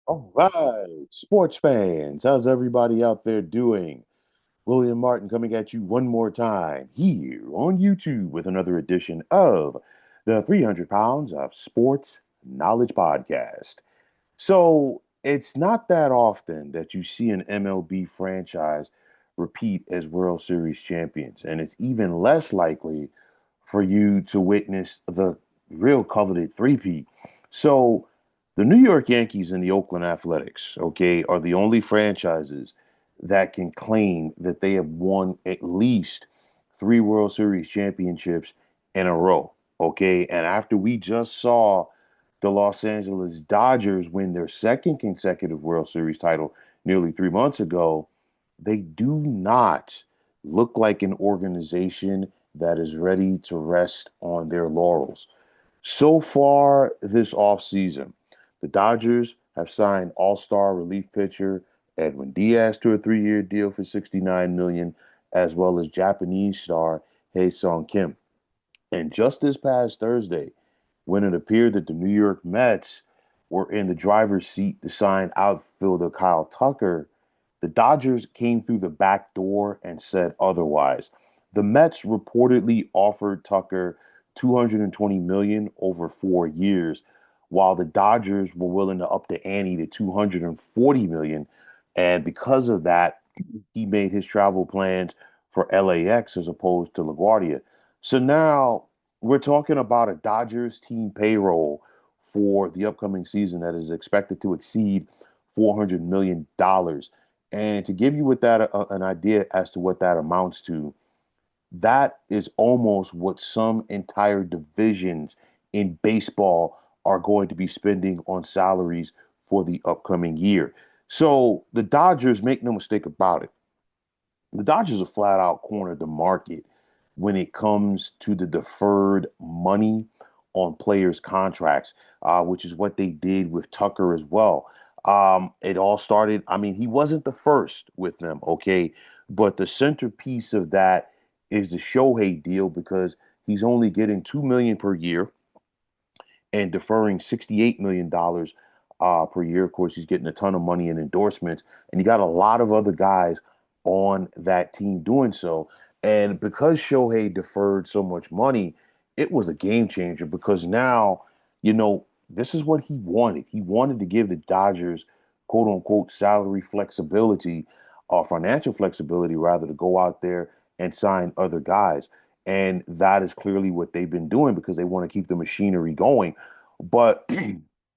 All right, sports fans, how's everybody out there doing? William Martin coming at you one more time here on YouTube with another edition of the 300 Pounds of Sports Knowledge Podcast. So, it's not that often that you see an MLB franchise repeat as World Series champions, and it's even less likely for you to witness the real coveted three-peat. So, the New York Yankees and the Oakland Athletics, okay, are the only franchises that can claim that they have won at least three World Series championships in a row, okay? And after we just saw the Los Angeles Dodgers win their second consecutive World Series title nearly 3 months ago, they do not look like an organization that is ready to rest on their laurels. So far this offseason, the Dodgers have signed all-star relief pitcher Edwin Diaz to a 3-year deal for $69 million, as well as Japanese star Hae-Sung Kim. And just this past Thursday, when it appeared that the New York Mets were in the driver's seat to sign outfielder Kyle Tucker, the Dodgers came through the back door and said otherwise. The Mets reportedly offered Tucker $220 million over 4 years, while the Dodgers were willing to up the ante to $240 million. And because of that, he made his travel plans for LAX as opposed to LaGuardia. So now we're talking about a Dodgers team payroll for the upcoming season that is expected to exceed $400 million. And to give you with that an idea as to what that amounts to, that is almost what some entire divisions in baseball are going to be spending on salaries for the upcoming year. So the Dodgers, make no mistake about it, the Dodgers have flat out cornered the market when it comes to the deferred money on players' contracts, which is what they did with Tucker as well. It all started, I mean, he wasn't the first with them, okay? But the centerpiece of that is the Shohei deal because he's only getting $2 million per year and deferring $68 million per year. Of course, he's getting a ton of money in endorsements, and you got a lot of other guys on that team doing so. And because Shohei deferred so much money, it was a game changer because now, this is what he wanted. He wanted to give the Dodgers, quote unquote, salary flexibility or financial flexibility, rather, to go out there and sign other guys. And that is clearly what they've been doing because they want to keep the machinery going. But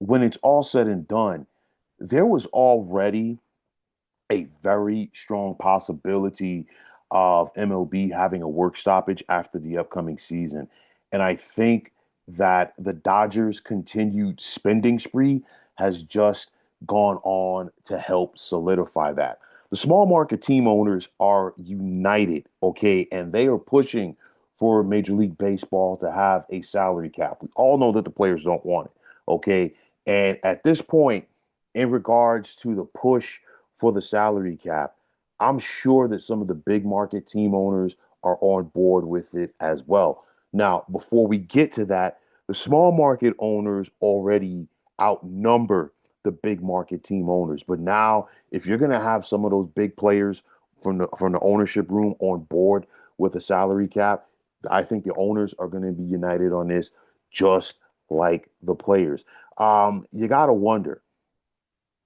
when it's all said and done, there was already a very strong possibility of MLB having a work stoppage after the upcoming season. And I think that the Dodgers' continued spending spree has just gone on to help solidify that. The small market team owners are united, okay, and they are pushing for Major League Baseball to have a salary cap. We all know that the players don't want it, okay? And at this point, in regards to the push for the salary cap, I'm sure that some of the big market team owners are on board with it as well. Now, before we get to that, the small market owners already outnumber the big market team owners. But now, if you're going to have some of those big players from the ownership room on board with a salary cap, I think the owners are going to be united on this, just like the players. You got to wonder,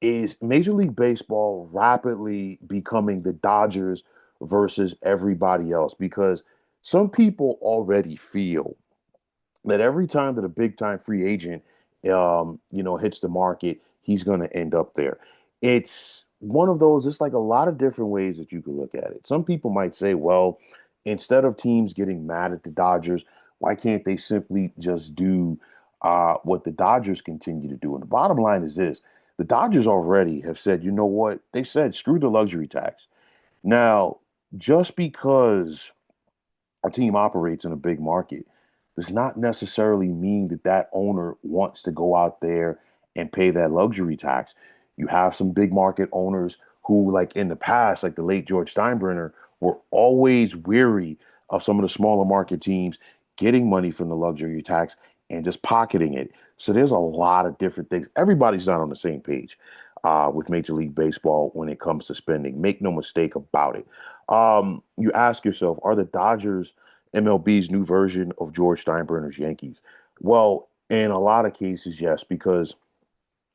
is Major League Baseball rapidly becoming the Dodgers versus everybody else? Because some people already feel that every time that a big time free agent, hits the market, he's going to end up there. It's one of those. It's like a lot of different ways that you could look at it. Some people might say, well, instead of teams getting mad at the Dodgers, why can't they simply just do what the Dodgers continue to do? And the bottom line is this: the Dodgers already have said, you know what? They said, screw the luxury tax. Now, just because a team operates in a big market does not necessarily mean that that owner wants to go out there and pay that luxury tax. You have some big market owners who, like in the past, like the late George Steinbrenner, were always weary of some of the smaller market teams getting money from the luxury tax and just pocketing it. So there's a lot of different things. Everybody's not on the same page. with Major League Baseball when it comes to spending. Make no mistake about it. You ask yourself, are the Dodgers MLB's new version of George Steinbrenner's Yankees? Well, in a lot of cases, yes, because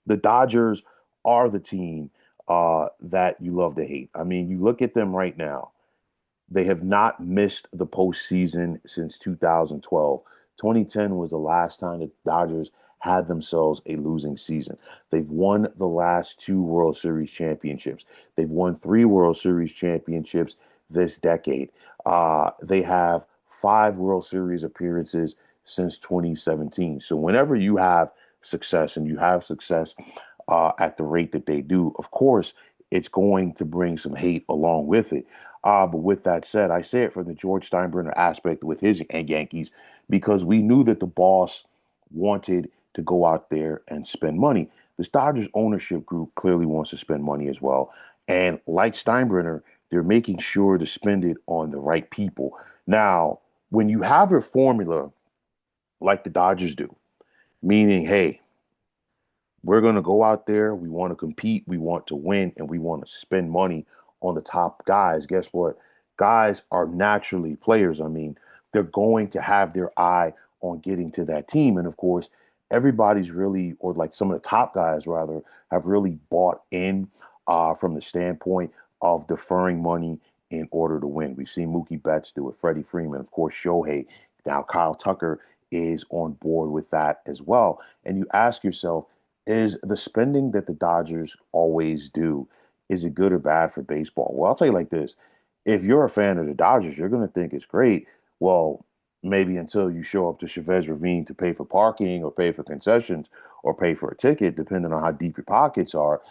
the Dodgers are the team that you love to hate. I mean, you look at them right now. They have not missed the postseason since 2012. 2010 was the last time the Dodgers had themselves a losing season. They've won the last two World Series championships. They've won three World Series championships this decade. They have five World Series appearances since 2017. So whenever you have success and you have success at the rate that they do, of course, it's going to bring some hate along with it. But with that said, I say it for the George Steinbrenner aspect with his Yankees because we knew that the boss wanted to go out there and spend money. The Dodgers ownership group clearly wants to spend money as well. And like Steinbrenner, they're making sure to spend it on the right people. Now, when you have a formula like the Dodgers do, meaning, hey, we're going to go out there. We want to compete. We want to win, and we want to spend money on the top guys. Guess what? Guys are naturally players. I mean, they're going to have their eye on getting to that team. And of course, everybody's really, or like some of the top guys rather, have really bought in from the standpoint of deferring money in order to win. We've seen Mookie Betts do it, Freddie Freeman, of course, Shohei. Now, Kyle Tucker is on board with that as well. And you ask yourself, is the spending that the Dodgers always do, is it good or bad for baseball? Well, I'll tell you like this. If you're a fan of the Dodgers, you're going to think it's great. Well, maybe until you show up to Chavez Ravine to pay for parking or pay for concessions or pay for a ticket, depending on how deep your pockets are.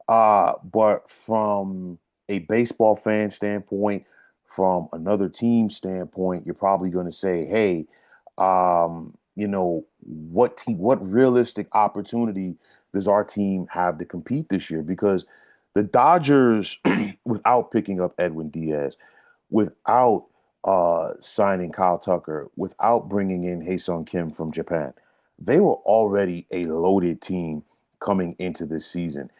But from a baseball fan standpoint, from another team standpoint, you're probably going to say, hey, what realistic opportunity does our team have to compete this year? Because the Dodgers, without picking up Edwin Diaz, without signing Kyle Tucker, without bringing in Hae-Sung Kim from Japan, they were already a loaded team coming into this season.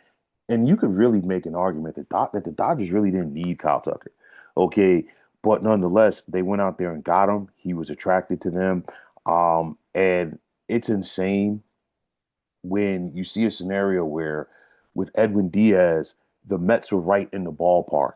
And you could really make an argument that the Dodgers really didn't need Kyle Tucker. Okay. But nonetheless, they went out there and got him. He was attracted to them. And it's insane when you see a scenario where with Edwin Diaz, the Mets were right in the ballpark,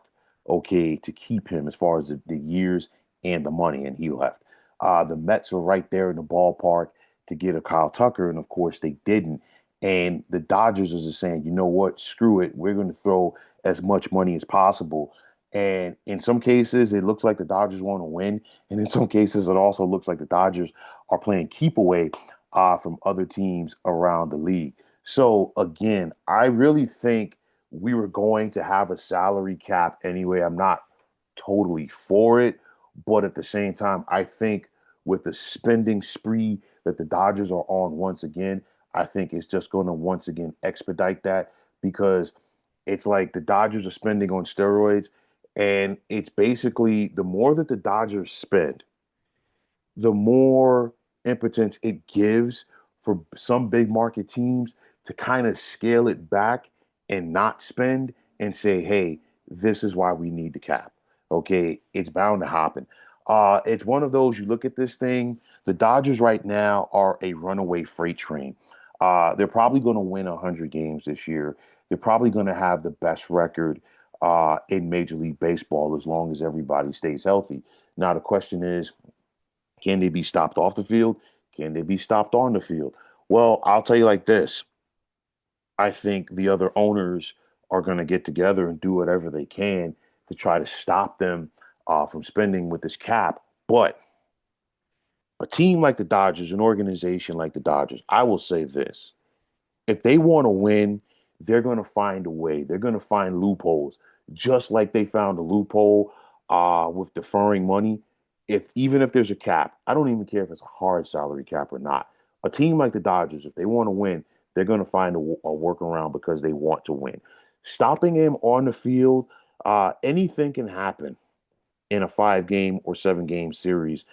okay, to keep him as far as the years and the money, and he left. The Mets were right there in the ballpark to get a Kyle Tucker, and of course they didn't. And the Dodgers are just saying, you know what, screw it. We're going to throw as much money as possible. And in some cases, it looks like the Dodgers want to win. And in some cases, it also looks like the Dodgers are playing keep away from other teams around the league. So again, I really think we were going to have a salary cap anyway. I'm not totally for it, but at the same time, I think with the spending spree that the Dodgers are on once again, I think it's just going to once again expedite that because it's like the Dodgers are spending on steroids, and it's basically the more that the Dodgers spend, the more impotence it gives for some big market teams to kind of scale it back and not spend and say, hey, this is why we need the cap. Okay, it's bound to happen. It's one of those you look at this thing. The Dodgers right now are a runaway freight train. They're probably going to win 100 games this year. They're probably going to have the best record in Major League Baseball as long as everybody stays healthy. Now, the question is, can they be stopped off the field? Can they be stopped on the field? Well, I'll tell you like this. I think the other owners are going to get together and do whatever they can to try to stop them from spending with this cap. But a team like the Dodgers, an organization like the Dodgers, I will say this. If they want to win, they're going to find a way. They're going to find loopholes, just like they found a loophole with deferring money. If even if there's a cap, I don't even care if it's a hard salary cap or not. A team like the Dodgers, if they want to win, they're going to find a workaround because they want to win. Stopping him on the field, anything can happen in a 5 game or 7 game series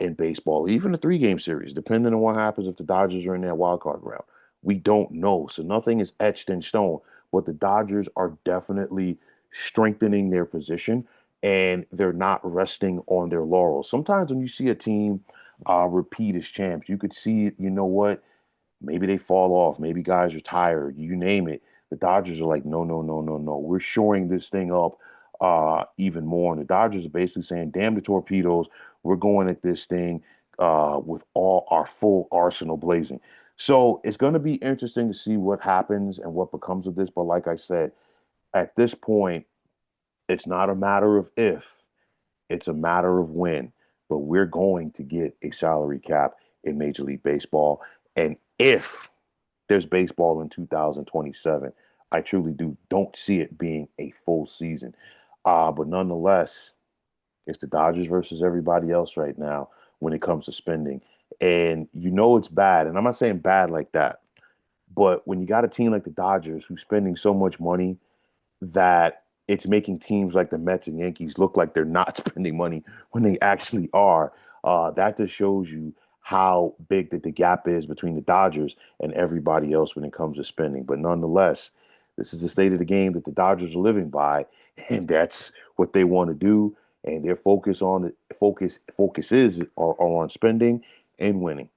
in baseball, even a 3 game series, depending on what happens if the Dodgers are in that wild card round. We don't know. So nothing is etched in stone. but the Dodgers are definitely strengthening their position and they're not resting on their laurels. Sometimes when you see a team repeat as champs, you could see, you know what? Maybe they fall off. Maybe guys are tired. You name it. The Dodgers are like, no, no, no, no, no. We're shoring this thing up even more. And the Dodgers are basically saying, damn the torpedoes. We're going at this thing with all our full arsenal blazing. So it's going to be interesting to see what happens and what becomes of this. But like I said, at this point, it's not a matter of if, it's a matter of when. But we're going to get a salary cap in Major League Baseball. And if there's baseball in 2027. I truly don't see it being a full season. But nonetheless, it's the Dodgers versus everybody else right now when it comes to spending. And you know it's bad. And I'm not saying bad like that. But when you got a team like the Dodgers who's spending so much money that it's making teams like the Mets and Yankees look like they're not spending money when they actually are. That just shows you how big that the gap is between the Dodgers and everybody else when it comes to spending. But nonetheless, this is the state of the game that the Dodgers are living by, and that's what they want to do. And their focus are on spending and winning.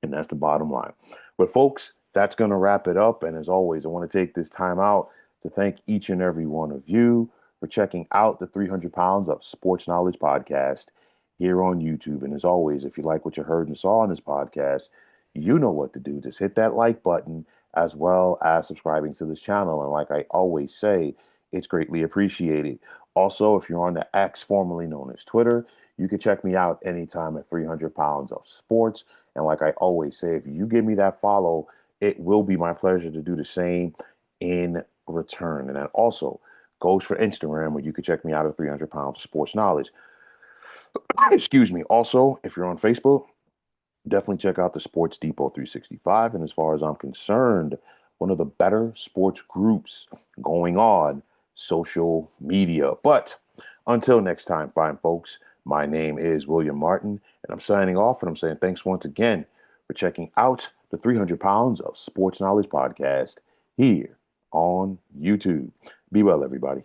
And that's the bottom line. But folks, that's going to wrap it up. And as always, I want to take this time out to thank each and every one of you for checking out the 300 Pounds of Sports Knowledge podcast here on YouTube. And as always, if you like what you heard and saw on this podcast, you know what to do. Just hit that like button as well as subscribing to this channel. And like I always say, it's greatly appreciated. Also, if you're on the X, formerly known as Twitter, you can check me out anytime at 300 Pounds of Sports. And like I always say, if you give me that follow, it will be my pleasure to do the same in return. And that also goes for Instagram, where you can check me out at 300 Pounds of Sports Knowledge. Excuse me. Also, if you're on Facebook, definitely check out the Sports Depot 365. And as far as I'm concerned, one of the better sports groups going on social media. But until next time, fine folks, my name is William Martin, and I'm signing off, and I'm saying thanks once again for checking out the 300 Pounds of Sports Knowledge podcast here on YouTube. Be well, everybody.